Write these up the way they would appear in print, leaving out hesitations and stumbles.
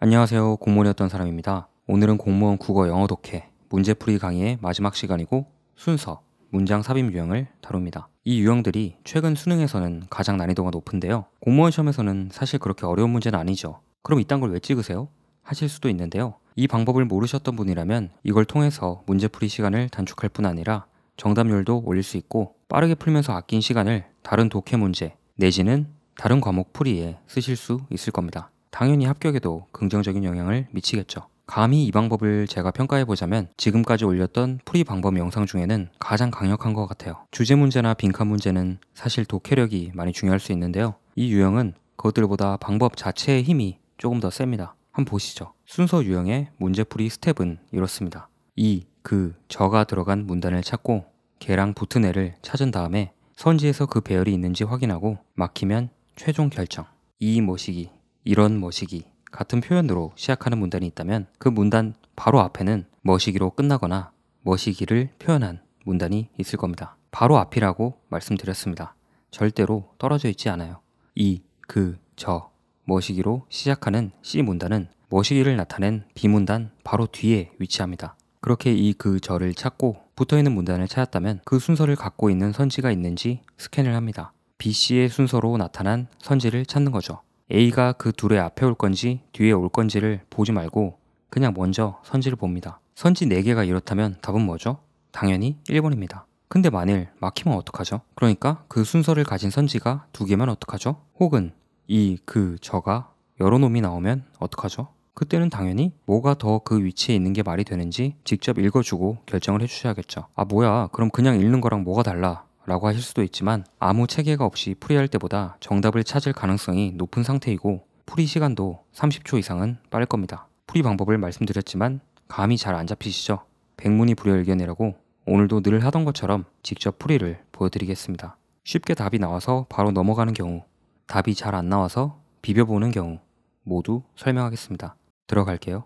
안녕하세요. 공무원이었던 사람입니다. 오늘은 공무원 국어 영어 독해 문제풀이 강의의 마지막 시간이고 순서, 문장 삽입 유형을 다룹니다. 이 유형들이 최근 수능에서는 가장 난이도가 높은데요. 공무원 시험에서는 사실 그렇게 어려운 문제는 아니죠. 그럼 이딴 걸 왜 찍으세요? 하실 수도 있는데요. 이 방법을 모르셨던 분이라면 이걸 통해서 문제풀이 시간을 단축할 뿐 아니라 정답률도 올릴 수 있고 빠르게 풀면서 아낀 시간을 다른 독해 문제 내지는 다른 과목 풀이에 쓰실 수 있을 겁니다. 당연히 합격에도 긍정적인 영향을 미치겠죠. 감히 이 방법을 제가 평가해보자면 지금까지 올렸던 풀이 방법 영상 중에는 가장 강력한 것 같아요. 주제 문제나 빈칸 문제는 사실 독해력이 많이 중요할 수 있는데요. 이 유형은 그것들보다 방법 자체의 힘이 조금 더 셉니다. 한번 보시죠. 순서 유형의 문제풀이 스텝은 이렇습니다. 이, 그, 저가 들어간 문단을 찾고 걔랑 붙은 애를 찾은 다음에 선지에서 그 배열이 있는지 확인하고 막히면 최종 결정. 이 모시기, 이런 머시기 같은 표현으로 시작하는 문단이 있다면 그 문단 바로 앞에는 머시기로 끝나거나 머시기를 표현한 문단이 있을 겁니다. 바로 앞이라고 말씀드렸습니다. 절대로 떨어져 있지 않아요. 이, 그, 저, 머시기로 시작하는 C 문단은 머시기를 나타낸 B 문단 바로 뒤에 위치합니다. 그렇게 이, 그, 저를 찾고 붙어있는 문단을 찾았다면 그 순서를 갖고 있는 선지가 있는지 스캔을 합니다. B, C의 순서로 나타난 선지를 찾는 거죠. A가 그 둘의 앞에 올 건지 뒤에 올 건지를 보지 말고 그냥 먼저 선지를 봅니다. 선지 4개가 이렇다면 답은 뭐죠? 당연히 1번입니다. 근데 만일 막히면 어떡하죠? 그러니까 그 순서를 가진 선지가 2개면 어떡하죠? 혹은 이, 그, 저가 여러 놈이 나오면 어떡하죠? 그때는 당연히 뭐가 더 그 위치에 있는 게 말이 되는지 직접 읽어주고 결정을 해주셔야겠죠. 아 뭐야 그럼 그냥 읽는 거랑 뭐가 달라? 라고 하실 수도 있지만 아무 체계가 없이 풀이할 때보다 정답을 찾을 가능성이 높은 상태이고 풀이 시간도 30초 이상은 빠를 겁니다. 풀이 방법을 말씀드렸지만 감이 잘 안 잡히시죠? 백문이 불여일견이라고 오늘도 늘 하던 것처럼 직접 풀이를 보여드리겠습니다. 쉽게 답이 나와서 바로 넘어가는 경우, 답이 잘 안 나와서 비벼보는 경우 모두 설명하겠습니다. 들어갈게요.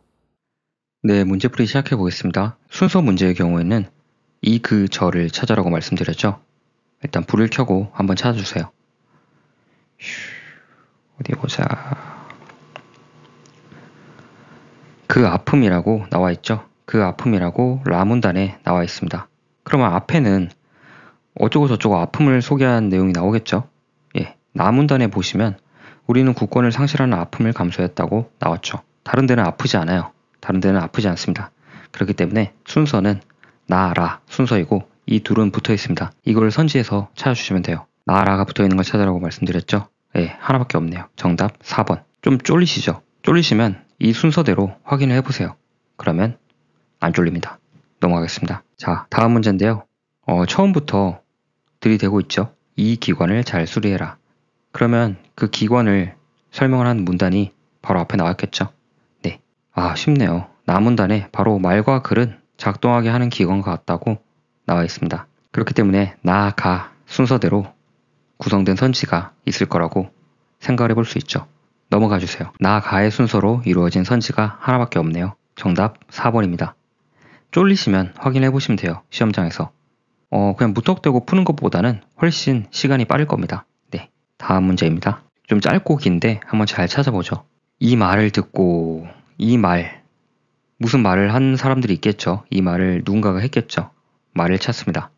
네, 문제풀이 시작해 보겠습니다. 순서 문제의 경우에는 이, 그, 저를 찾아라고 말씀드렸죠? 일단 불을 켜고 한번 찾아주세요. 어디 보자. 그 아픔이라고 나와 있죠? 그 아픔이라고 라문단에 나와 있습니다. 그러면 앞에는 어쩌고 저쩌고 아픔을 소개한 내용이 나오겠죠? 예, 나문단에 보시면 우리는 국권을 상실하는 아픔을 감수했다고 나왔죠. 다른 데는 아프지 않아요. 다른 데는 아프지 않습니다. 그렇기 때문에 순서는 나, 라 순서이고 이 둘은 붙어 있습니다. 이걸 선지해서 찾아주시면 돼요. 나, 라가 붙어 있는 걸 찾으라고 말씀드렸죠? 예, 하나밖에 없네요. 정답 4번. 좀 쫄리시죠? 쫄리시면 이 순서대로 확인을 해보세요. 그러면 안 쫄립니다. 넘어가겠습니다. 자, 다음 문제인데요. 처음부터 들이대고 있죠? 이 기관을 잘 수리해라. 그러면 그 기관을 설명을 한 문단이 바로 앞에 나왔겠죠? 네. 아, 쉽네요. 나문단에 바로 말과 글은 작동하게 하는 기관과 같다고 나와 있습니다. 그렇기 때문에 나, 가 순서대로 구성된 선지가 있을 거라고 생각을 해볼 수 있죠. 넘어가 주세요. 나, 가의 순서로 이루어진 선지가 하나밖에 없네요. 정답 4번입니다. 쫄리시면 확인해 보시면 돼요. 시험장에서. 그냥 무턱대고 푸는 것보다는 훨씬 시간이 빠를 겁니다. 네. 다음 문제입니다. 좀 짧고 긴데 한번 잘 찾아보죠. 이 말을 듣고 이 말 무슨 말을 한 사람들이 있겠죠. 이 말을 누군가가 했겠죠. 말을 찾습니다.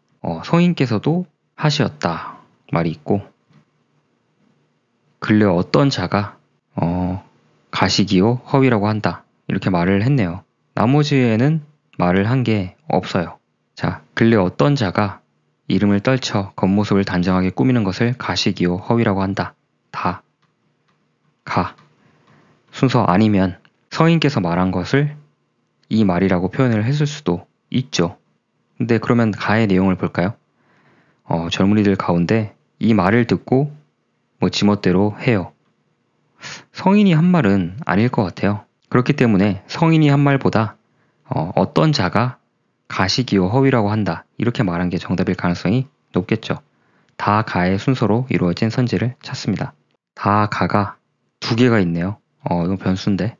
성인께서도 하시었다 말이 있고 근래 어떤 자가 가시기요 허위라고 한다 이렇게 말을 했네요. 나머지에는 말을 한 게 없어요. 자, 근래 어떤 자가 이름을 떨쳐 겉모습을 단정하게 꾸미는 것을 가시기요 허위라고 한다. 다 가. 순서 아니면 성인께서 말한 것을 이 말이라고 표현을 했을 수도 있죠. 근데 그러면 가의 내용을 볼까요? 젊은이들 가운데 이 말을 듣고 뭐 지멋대로 해요. 성인이 한 말은 아닐 것 같아요. 그렇기 때문에 성인이 한 말보다 어떤 자가 가시기요 허위라고 한다 이렇게 말한 게 정답일 가능성이 높겠죠. 다 가의 순서로 이루어진 선지를 찾습니다. 다 가가 2개가 있네요. 이건 변수인데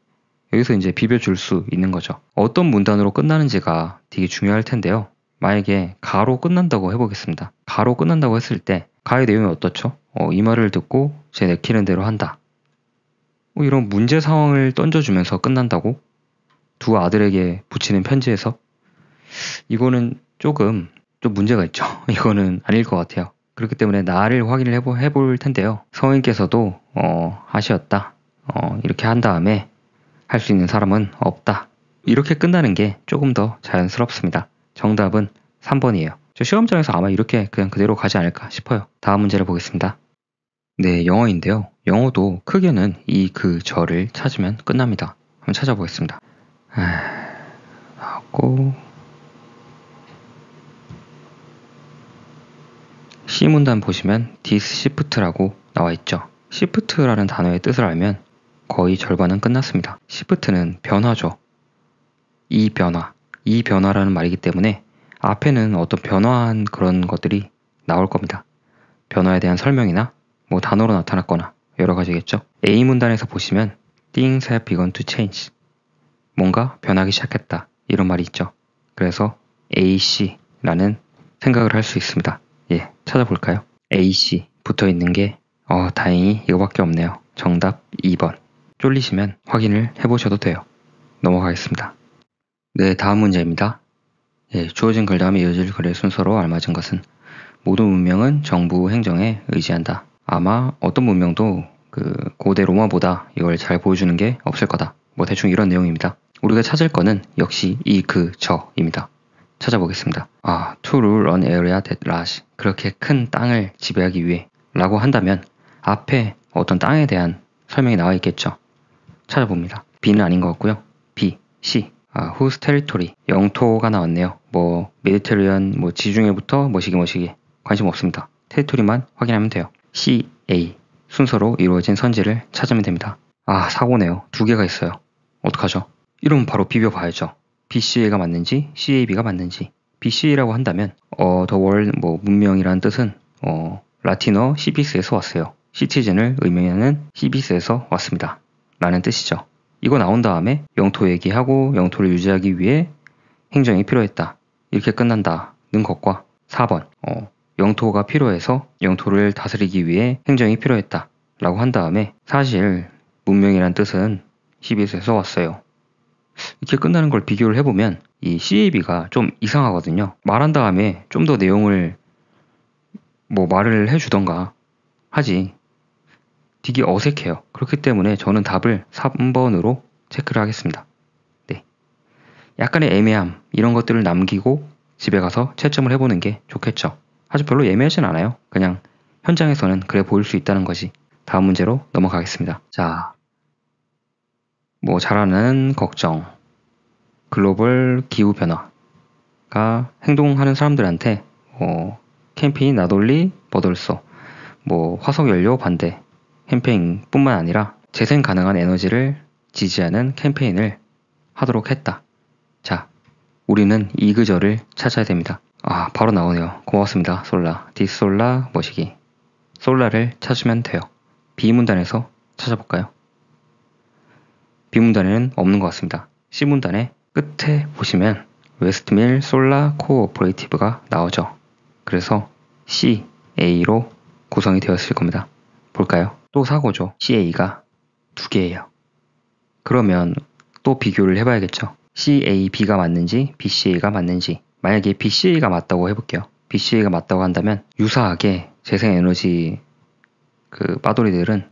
여기서 이제 비벼줄 수 있는 거죠. 어떤 문단으로 끝나는지가 되게 중요할 텐데요. 만약에 가로 끝난다고 해보겠습니다. 가로 끝난다고 했을 때 가의 내용이 어떻죠? 이 말을 듣고 제 내키는 대로 한다. 이런 문제 상황을 던져주면서 끝난다고? 두 아들에게 붙이는 편지에서? 이거는 조금 좀 문제가 있죠. 이거는 아닐 것 같아요. 그렇기 때문에 나를 확인을 해볼 텐데요. 성인께서도 하시었다. 이렇게 한 다음에 할 수 있는 사람은 없다. 이렇게 끝나는 게 조금 더 자연스럽습니다. 정답은 3번이에요. 저 시험장에서 아마 이렇게 그냥 그대로 가지 않을까 싶어요. 다음 문제를 보겠습니다. 네, 영어인데요. 영어도 크게는 이, 그, 저를 찾으면 끝납니다. 한번 찾아보겠습니다. 하고 C 문단 보시면 this shift라고 나와 있죠. shift라는 단어의 뜻을 알면 거의 절반은 끝났습니다. shift는 변화죠. 이 변화라는 말이기 때문에 앞에는 어떤 변화한 그런 것들이 나올 겁니다. 변화에 대한 설명이나 뭐 단어로 나타났거나 여러 가지겠죠. A 문단에서 보시면 things have begun to change. 뭔가 변하기 시작했다. 이런 말이 있죠. 그래서 AC라는 생각을 할 수 있습니다. 예, 찾아볼까요? AC 붙어 있는 게 다행히 이거밖에 없네요. 정답 2번. 쫄리시면 확인을 해보셔도 돼요. 넘어가겠습니다. 네, 다음 문제입니다. 예, 주어진 글 다음에 이어질 글의 순서로 알맞은 것은 모든 문명은 정부 행정에 의지한다. 아마 어떤 문명도 그 고대 로마보다 이걸 잘 보여주는 게 없을 거다. 뭐 대충 이런 내용입니다. 우리가 찾을 거는 역시 이, 그, 저입니다. 찾아보겠습니다. to rule an area that large. 그렇게 큰 땅을 지배하기 위해 라고 한다면 앞에 어떤 땅에 대한 설명이 나와 있겠죠. 찾아봅니다. B는 아닌 것 같고요. B, C. whose territory. 영토가 나왔네요. 뭐 메디테리언, 뭐 지중해부터 뭐시기 관심 없습니다. 테리토리만 확인하면 돼요. C, A. 순서로 이루어진 선지를 찾으면 됩니다. 사고네요. 두 개가 있어요. 어떡하죠? 이러면 바로 비벼봐야죠. BCA가 맞는지 CAB가 맞는지. BCA라고 한다면 the world 뭐 문명이라는 뜻은 라틴어 시비스에서 왔어요. 시티즌을 의미하는 시비스에서 왔습니다. 라는 뜻이죠. 이거 나온 다음에 영토 얘기하고 영토를 유지하기 위해 행정이 필요했다. 이렇게 끝난다는 것과 4번 영토가 필요해서 영토를 다스리기 위해 행정이 필요했다. 라고 한 다음에 사실 문명이란 뜻은 시비스에서 왔어요. 이렇게 끝나는 걸 비교를 해보면 이 CAB가 좀 이상하거든요. 말한 다음에 좀 더 내용을 뭐 말을 해주던가 하지 되게 어색해요. 그렇기 때문에 저는 답을 3번으로 체크를 하겠습니다. 네, 약간의 애매함 이런 것들을 남기고 집에 가서 채점을 해보는 게 좋겠죠. 아주 별로 애매하진 않아요. 그냥 현장에서는 그래 보일 수 있다는 거지. 다음 문제로 넘어가겠습니다. 자, 뭐 잘하는 걱정, 글로벌 기후변화가 행동하는 사람들한테 캠페인 나돌리 버돌소, 뭐 화석연료 반대 캠페인뿐만 아니라 재생 가능한 에너지를 지지하는 캠페인을 하도록 했다. 자, 우리는 이 그저를 찾아야 됩니다. 바로 나오네요. 고맙습니다. 솔라. 디솔라 뭐시기. 솔라를 찾으면 돼요. B 문단에서 찾아볼까요? B 문단에는 없는 것 같습니다. C 문단의 끝에 보시면 웨스트밀 솔라 코오퍼레이티브가 나오죠. 그래서 CA로 구성이 되었을 겁니다. 볼까요? 또 사고죠. CA가 두 개예요. 그러면 또 비교를 해봐야겠죠. CAB가 맞는지 BCA가 맞는지. 만약에 BCA가 맞다고 해볼게요. BCA가 맞다고 한다면 유사하게 재생에너지 그 빠돌이들은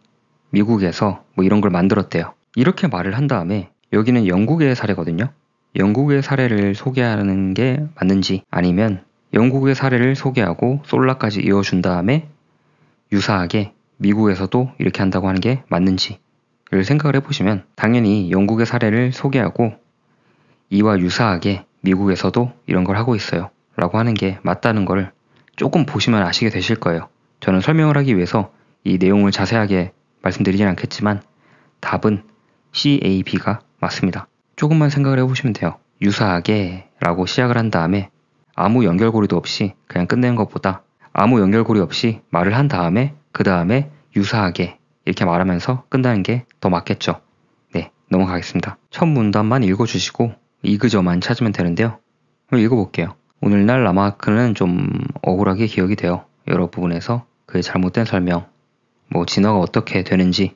미국에서 뭐 이런 걸 만들었대요. 이렇게 말을 한 다음에 여기는 영국의 사례거든요. 영국의 사례를 소개하는 게 맞는지 아니면 영국의 사례를 소개하고 솔라까지 이어준 다음에 유사하게 미국에서도 이렇게 한다고 하는 게 맞는지를 생각을 해보시면 당연히 영국의 사례를 소개하고 이와 유사하게 미국에서도 이런 걸 하고 있어요. 라고 하는 게 맞다는 걸 조금 보시면 아시게 되실 거예요. 저는 설명을 하기 위해서 이 내용을 자세하게 말씀드리진 않겠지만 답은 CAB가 맞습니다. 조금만 생각을 해보시면 돼요. 유사하게 라고 시작을 한 다음에 아무 연결고리도 없이 그냥 끝내는 것보다 아무 연결고리 없이 말을 한 다음에 그 다음에 유사하게 이렇게 말하면서 끝나는 게 더 맞겠죠. 네, 넘어가겠습니다. 첫 문단만 읽어주시고 이그저만 찾으면 되는데요. 한번 읽어볼게요. 오늘날 라마크는 좀 억울하게 기억이 돼요. 여러 부분에서 그의 잘못된 설명, 뭐 진화가 어떻게 되는지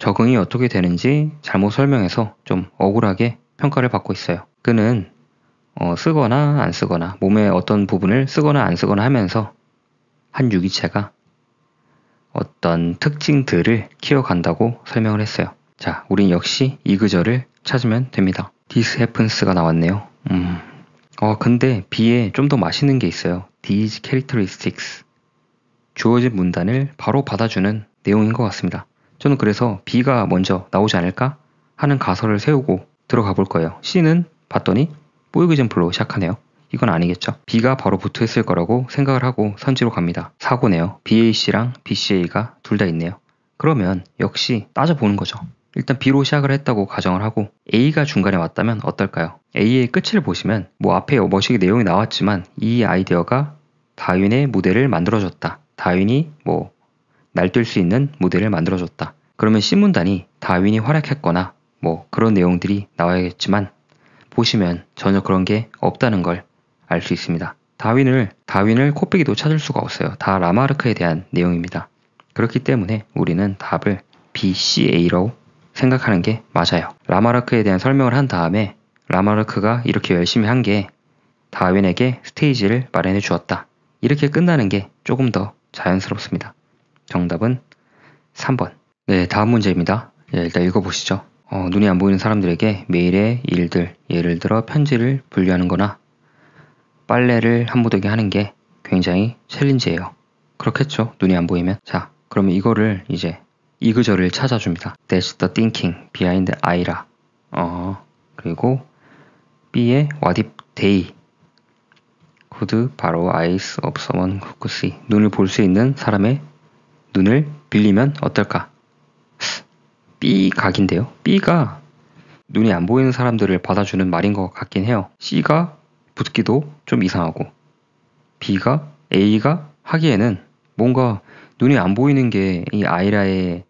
적응이 어떻게 되는지 잘못 설명해서 좀 억울하게 평가를 받고 있어요. 그는 쓰거나 안 쓰거나 몸의 어떤 부분을 쓰거나 안 쓰거나 하면서 한 유기체가 어떤 특징들을 키워간다고 설명을 했어요. 자, 우린 역시 이 구절을 찾으면 됩니다. This happens가 나왔네요. 근데 B에 좀 더 맛있는 게 있어요. These characteristics. 주어진 문단을 바로 받아주는 내용인 것 같습니다. 저는 그래서 B가 먼저 나오지 않을까 하는 가설을 세우고 들어가 볼 거예요. C는 봤더니 보이그젠플로 시작하네요. 이건 아니겠죠. B가 바로 붙어 있을 거라고 생각을 하고 선지로 갑니다. 사고네요. BAC랑 BCA가 둘 다 있네요. 그러면 역시 따져보는 거죠. 일단 B로 시작을 했다고 가정을 하고 A가 중간에 왔다면 어떨까요? A의 끝을 보시면 앞에 멋있게 내용이 나왔지만 이 아이디어가 다윈의 무대를 만들어줬다. 다윈이 날뛸 수 있는 무대를 만들어줬다. 그러면 C문단이 다윈이 활약했거나 그런 내용들이 나와야겠지만 보시면 전혀 그런 게 없다는 걸 알 수 있습니다. 다윈을 코빼기도 찾을 수가 없어요. 다 라마르크에 대한 내용입니다. 그렇기 때문에 우리는 답을 B, C, A로 생각하는 게 맞아요. 라마르크에 대한 설명을 한 다음에 라마르크가 이렇게 열심히 한 게 다윈에게 스테이지를 마련해 주었다. 이렇게 끝나는 게 조금 더 자연스럽습니다. 정답은 3번. 네, 다음 문제입니다. 일단 읽어보시죠. 눈이 안 보이는 사람들에게 매일의 일들, 예를 들어 편지를 분류하는 거나 빨래를 한 무더기 하는 게 굉장히 챌린지예요. 그렇겠죠? 눈이 안 보이면. 자, 그러면 이거를 이제 이 구절을 찾아줍니다. That's the thinking behind Aira. 그리고 B의 What if they could borrow eyes of someone who could see. 눈을 볼 수 있는 사람의 눈을 빌리면 어떨까? B 각인데요. B가 눈이 안 보이는 사람들을 받아주는 말인 것 같긴 해요. C가 붙기도 좀 이상하고 A가 하기에는 뭔가 눈이 안 보이는 게 이 아이라의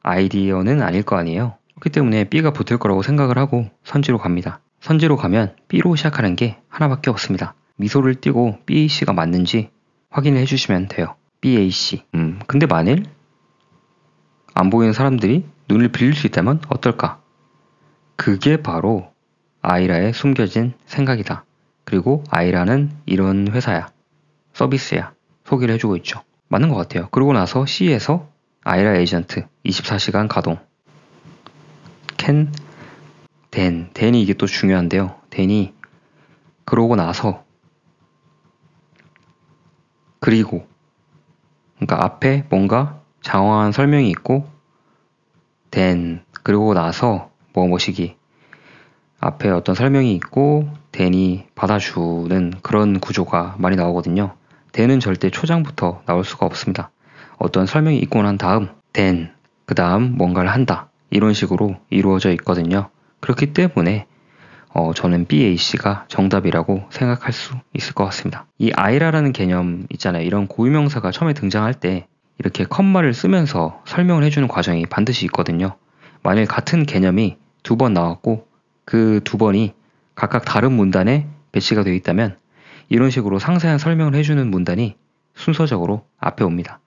아이디어는 아닐 거 아니에요. 그렇기 때문에 B가 붙을 거라고 생각을 하고 선지로 갑니다. 선지로 가면 B로 시작하는 게 하나밖에 없습니다. 미소를 띄고 BAC가 맞는지 확인을 해주시면 돼요. BAC. 근데 만일 안 보이는 사람들이 눈을 빌릴 수 있다면 어떨까? 그게 바로 아이라의 숨겨진 생각이다. 그리고 아이라는 이런 회사야. 서비스야. 소개를 해주고 있죠. 맞는 것 같아요. 그러고 나서 C에서 아이라 에이전트 24시간 가동. 댄이 이게 또 중요한데요. 댄이 그러고 나서 그리고 그러니까 앞에 뭔가 장황한 설명이 있고 그러고 나서 뭐시기 앞에 어떤 설명이 있고 댄이 받아주는 그런 구조가 많이 나오거든요. 댄은 절대 초장부터 나올 수가 없습니다. 어떤 설명이 있고 난 다음 그 다음 뭔가를 한다. 이런 식으로 이루어져 있거든요. 그렇기 때문에 저는 BAC가 정답이라고 생각할 수 있을 것 같습니다. 이 아이라라는 개념 있잖아요. 이런 고유명사가 처음에 등장할 때 이렇게 컴마를 쓰면서 설명을 해주는 과정이 반드시 있거든요. 만일 같은 개념이 2번 나왔고 그 2번이 각각 다른 문단에 배치가 되어 있다면 이런 식으로 상세한 설명을 해주는 문단이 순서적으로 앞에 옵니다.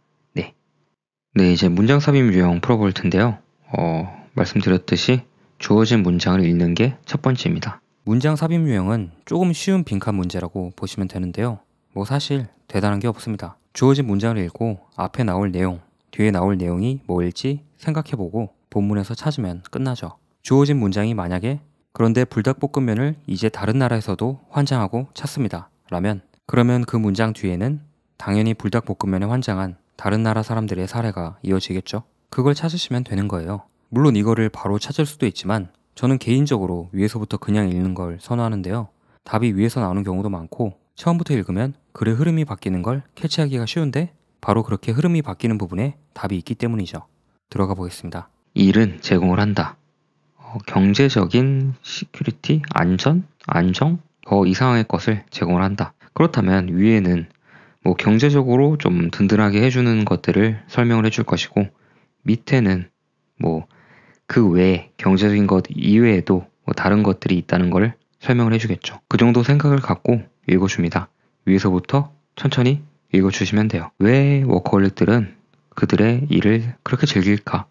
네, 이제 문장 삽입 유형 풀어볼 텐데요. 말씀드렸듯이 주어진 문장을 읽는 게 첫 번째입니다. 문장 삽입 유형은 조금 쉬운 빈칸 문제라고 보시면 되는데요. 사실 대단한 게 없습니다. 주어진 문장을 읽고 앞에 나올 내용, 뒤에 나올 내용이 뭐일지 생각해보고 본문에서 찾으면 끝나죠. 주어진 문장이 만약에 그런데 불닭볶음면을 이제 다른 나라에서도 환장하고 찾습니다. 그러면 그 문장 뒤에는 당연히 불닭볶음면에 환장한 다른 나라 사람들의 사례가 이어지겠죠. 그걸 찾으시면 되는 거예요. 물론 이거를 바로 찾을 수도 있지만 저는 개인적으로 위에서부터 그냥 읽는 걸 선호하는데요. 답이 위에서 나오는 경우도 많고 처음부터 읽으면 글의 흐름이 바뀌는 걸 캐치하기가 쉬운데 바로 그렇게 흐름이 바뀌는 부분에 답이 있기 때문이죠. 들어가 보겠습니다. 일은 제공을 한다. 경제적인 시큐리티, 안전, 안정, 더 이상의 것을 제공을 한다. 그렇다면 위에는 경제적으로 좀 든든하게 해주는 것들을 설명을 해줄 것이고 밑에는 그 외에 경제적인 것 이외에도 다른 것들이 있다는 걸 설명을 해주겠죠. 그 정도 생각을 갖고 읽어줍니다. 위에서부터 천천히 읽어주시면 돼요. 왜 워커홀릭들은 그들의 일을 그렇게 즐길까?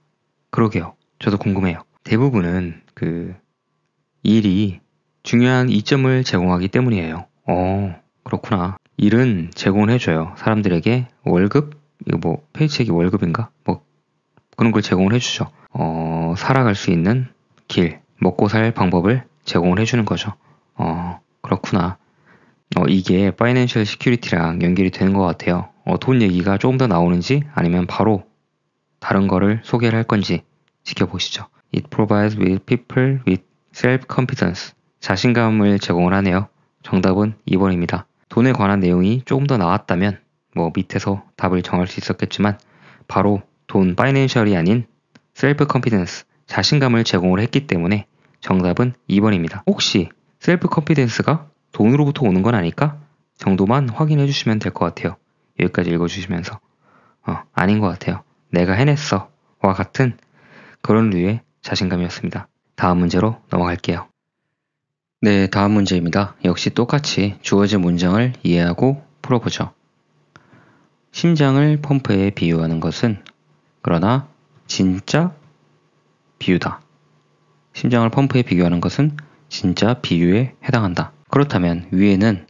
그러게요. 저도 궁금해요. 대부분은 그 일이 중요한 이점을 제공하기 때문이에요. 그렇구나. 일은 제공을 해줘요. 사람들에게 월급? 이거 뭐 페이첵이 월급인가? 뭐 그런 걸 제공을 해주죠. 살아갈 수 있는 길, 먹고 살 방법을 제공을 해주는 거죠. 그렇구나. 이게 파이낸셜 시큐리티랑 연결이 되는 것 같아요. 돈 얘기가 조금 더 나오는지 아니면 바로 다른 거를 소개를 할 건지 지켜보시죠. It provides with people with self-confidence. 자신감을 제공을 하네요. 정답은 2번입니다. 돈에 관한 내용이 조금 더 나왔다면 뭐 밑에서 답을 정할 수 있었겠지만 바로 돈, 파이낸셜이 아닌 self-confidence, 자신감을 제공을 했기 때문에 정답은 2번입니다. 혹시 self-confidence가 돈으로부터 오는 건 아닐까? 정도만 확인해 주시면 될 것 같아요. 여기까지 읽어주시면서 아닌 것 같아요. 내가 해냈어 와 같은 그런 류의 자신감이었습니다. 다음 문제로 넘어갈게요. 네, 다음 문제입니다. 역시 똑같이 주어진 문장을 이해하고 풀어보죠. 심장을 펌프에 비유하는 것은 그러나 진짜 비유다. 심장을 펌프에 비교하는 것은 진짜 비유에 해당한다. 그렇다면 위에는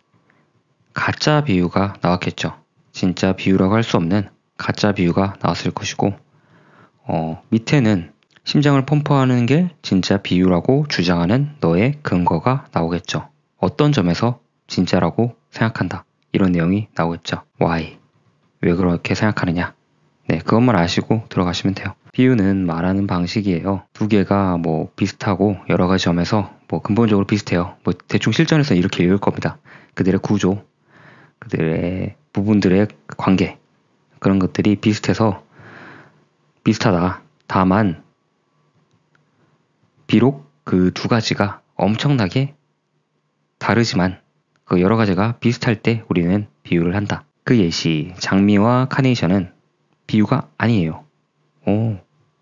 가짜 비유가 나왔겠죠. 진짜 비유라고 할 수 없는 가짜 비유가 나왔을 것이고 밑에는 심장을 펌프하는 게 진짜 비유라고 주장하는 너의 근거가 나오겠죠. 어떤 점에서 진짜라고 생각한다. 이런 내용이 나오겠죠. Why? 왜 그렇게 생각하느냐? 네, 그것만 아시고 들어가시면 돼요. 비유는 말하는 방식이에요. 두 개가 뭐 비슷하고 여러 가지 점에서 뭐 근본적으로 비슷해요. 뭐 대충 실전에서 이렇게 읽을 겁니다. 그들의 구조, 그들의 부분들의 관계, 그런 것들이 비슷해서 비슷하다. 다만 비록 그 두 가지가 엄청나게 다르지만 그 여러 가지가 비슷할 때 우리는 비유를 한다. 그 예시, 장미와 카네이션은 비유가 아니에요.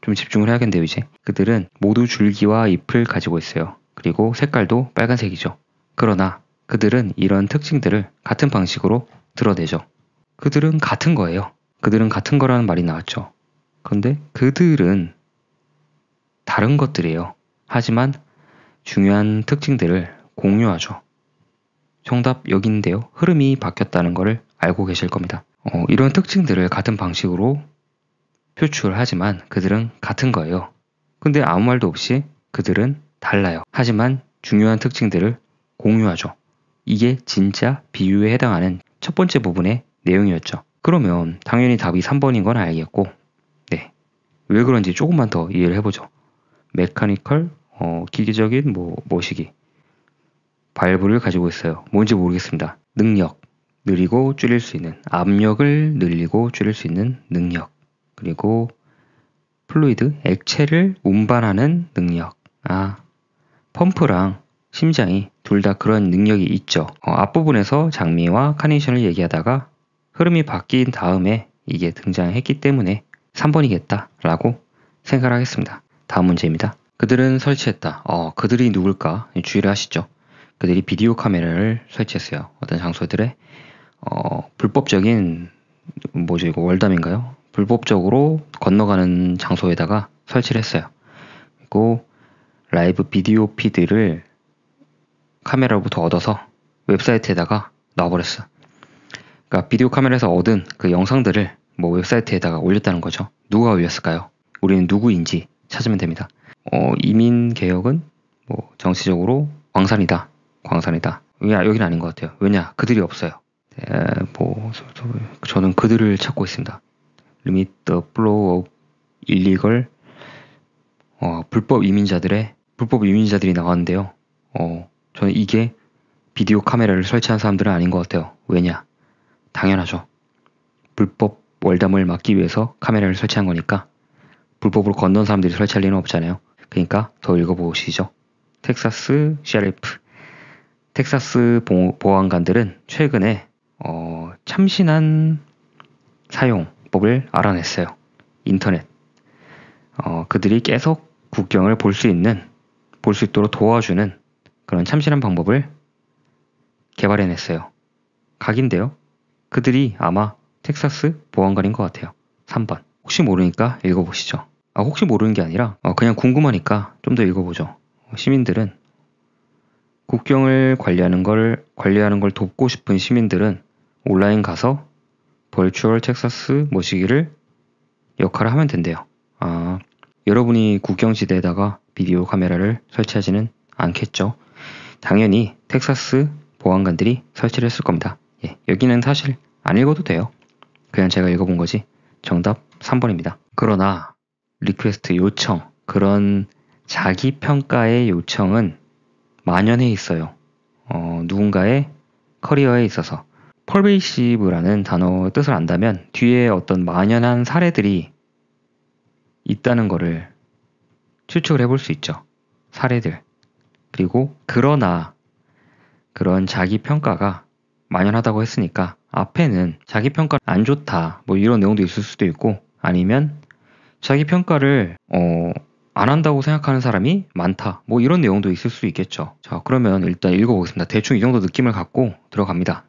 좀 집중을 해야겠네요, 이제. 그들은 모두 줄기와 잎을 가지고 있어요. 그리고 색깔도 빨간색이죠. 그러나 그들은 이런 특징들을 같은 방식으로 드러내죠. 그들은 같은 거예요. 그들은 같은 거라는 말이 나왔죠. 그런데 그들은 다른 것들이에요. 하지만 중요한 특징들을 공유하죠. 정답 여기인데요. 흐름이 바뀌었다는 것을 알고 계실 겁니다. 이런 특징들을 같은 방식으로 표출을 하지만 그들은 같은 거예요. 근데 아무 말도 없이 그들은 달라요. 하지만 중요한 특징들을 공유하죠. 이게 진짜 비유에 해당하는 첫 번째 부분의 내용이었죠. 그러면 당연히 답이 3번인 건 알겠고, 네. 왜 그런지 조금만 더 이해를 해보죠. 메카니컬, 기계적인 모시기. 발브를 가지고 있어요. 뭔지 모르겠습니다. 능력, 느리고 줄일 수 있는, 압력을 늘리고 줄일 수 있는 능력. 그리고 플루이드, 액체를 운반하는 능력. 펌프랑 심장이 둘 다 그런 능력이 있죠. 앞부분에서 장미와 카네이션을 얘기하다가 흐름이 바뀐 다음에 이게 등장했기 때문에 3번이겠다라고 생각을 하겠습니다. 다음 문제입니다. 그들은 설치했다. 그들이 누굴까? 주의를 하시죠. 그들이 비디오 카메라를 설치했어요. 어떤 장소들에 불법적인 이거 월담인가요? 불법적으로 건너가는 장소에다가 설치를 했어요. 그리고 라이브 비디오 피드를 카메라로부터 얻어서 웹사이트에다가 놔버렸어. 그러니까 비디오 카메라에서 얻은 그 영상들을 웹사이트에다가 올렸다는 거죠. 누가 올렸을까요? 우리는 누구인지 찾으면 됩니다. 이민 개혁은 정치적으로 광산이다. 여기는 아닌 것 같아요. 왜냐? 그들이 없어요. 저는 그들을 찾고 있습니다. Limit the flow of illegal 불법 이민자들이 나왔는데요. 저는 이게 비디오 카메라를 설치한 사람들은 아닌 것 같아요. 왜냐? 당연하죠. 불법 월담을 막기 위해서 카메라를 설치한 거니까 불법으로 건넌 사람들이 설치할 리는 없잖아요. 그러니까 더 읽어보시죠. 텍사스 셰리프. 텍사스 보안관들은 최근에 참신한 사용법을 알아냈어요. 인터넷. 그들이 계속 국경을 볼 수 있도록 도와주는 그런 참신한 방법을 개발해냈어요. 각인데요. 그들이 아마 텍사스 보안관인 것 같아요. 3번. 혹시 모르니까 읽어보시죠. 혹시 모르는 게 아니라 그냥 궁금하니까 좀 더 읽어보죠. 시민들은 국경을 관리하는 걸 돕고 싶은 시민들은 온라인 가서 벌추얼 텍사스 모시기를 역할을 하면 된대요. 여러분이 국경지대에다가 비디오 카메라를 설치하지는 않겠죠. 당연히 텍사스 보안관들이 설치를 했을 겁니다. 여기는 사실 안 읽어도 돼요. 그냥 제가 읽어본 거지. 정답 3번입니다. 그러나 리퀘스트 요청, 그런 자기 평가의 요청은 만연해 있어요. 누군가의 커리어에 있어서. 퍼베이시브라는 단어 뜻을 안다면 뒤에 어떤 만연한 사례들이 있다는 거를 추측을 해볼 수 있죠. 사례들. 그리고 그러나 그런 자기 평가가 만연하다고 했으니까 앞에는 자기 평가 안 좋다 뭐 이런 내용도 있을 수도 있고, 아니면 자기 평가를 안 한다고 생각하는 사람이 많다 뭐 이런 내용도 있을 수 있겠죠. 자, 그러면 일단 읽어보겠습니다. 대충 이 정도 느낌을 갖고 들어갑니다.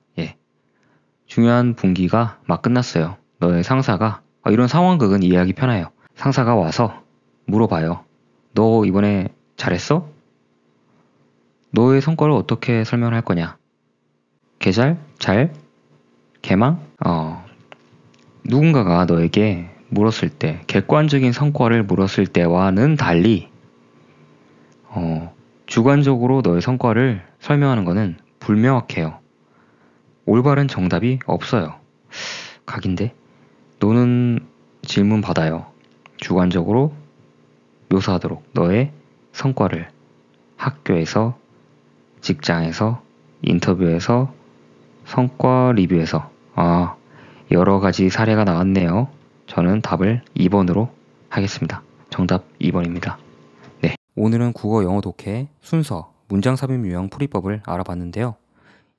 중요한 분기가 막 끝났어요. 너의 상사가 이런 상황극은 이해하기 편해요. 상사가 와서 물어봐요. 너 이번에 잘했어? 너의 성과를 어떻게 설명할 거냐? 개잘? 잘? 개망? 누군가가 너에게 물었을 때, 객관적인 성과를 물었을 때와는 달리 주관적으로 너의 성과를 설명하는 것은 불명확해요. 올바른 정답이 없어요. 각인데? 너는 질문 받아요. 주관적으로 묘사하도록 너의 성과를 학교에서, 직장에서, 인터뷰에서, 성과 리뷰에서. 여러 가지 사례가 나왔네요. 저는 답을 2번으로 하겠습니다. 정답 2번입니다. 네. 오늘은 국어 영어 독해 순서 문장 삽입 유형 풀이법을 알아봤는데요.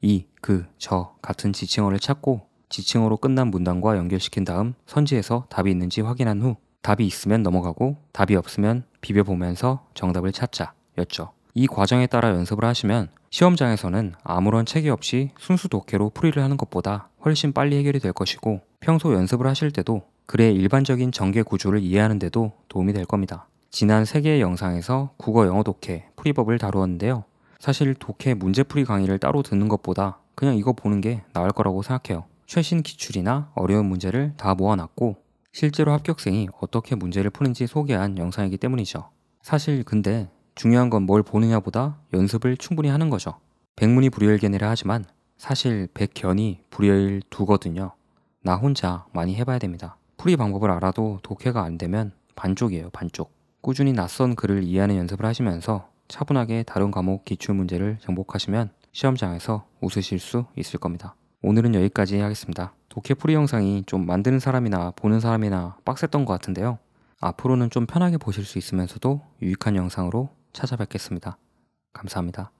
이, 그, 저 같은 지칭어를 찾고 지칭어로 끝난 문단과 연결시킨 다음 선지에서 답이 있는지 확인한 후 답이 있으면 넘어가고 답이 없으면 비벼보면서 정답을 찾자 였죠. 이 과정에 따라 연습을 하시면 시험장에서는 아무런 체계 없이 순수 독해로 풀이를 하는 것보다 훨씬 빨리 해결이 될 것이고, 평소 연습을 하실 때도 글의 일반적인 전개 구조를 이해하는 데도 도움이 될 겁니다. 지난 3개의 영상에서 국어 영어 독해 풀이법을 다루었는데요. 사실 독해 문제풀이 강의를 따로 듣는 것보다 그냥 이거 보는 게 나을 거라고 생각해요. 최신 기출이나 어려운 문제를 다 모아놨고 실제로 합격생이 어떻게 문제를 푸는지 소개한 영상이기 때문이죠. 사실 근데 중요한 건 뭘 보느냐보다 연습을 충분히 하는 거죠. 백문이 불여일견이라 하지만 사실 백견이 불여일두거든요. 나 혼자 많이 해봐야 됩니다. 풀이 방법을 알아도 독해가 안 되면 반쪽이에요, 반쪽. 꾸준히 낯선 글을 이해하는 연습을 하시면서 차분하게 다른 과목 기출문제를 정복하시면 시험장에서 웃으실 수 있을 겁니다. 오늘은 여기까지 하겠습니다. 독해 풀이 영상이 좀 만드는 사람이나 보는 사람이나 빡셌던 것 같은데요. 앞으로는 좀 편하게 보실 수 있으면서도 유익한 영상으로 찾아뵙겠습니다. 감사합니다.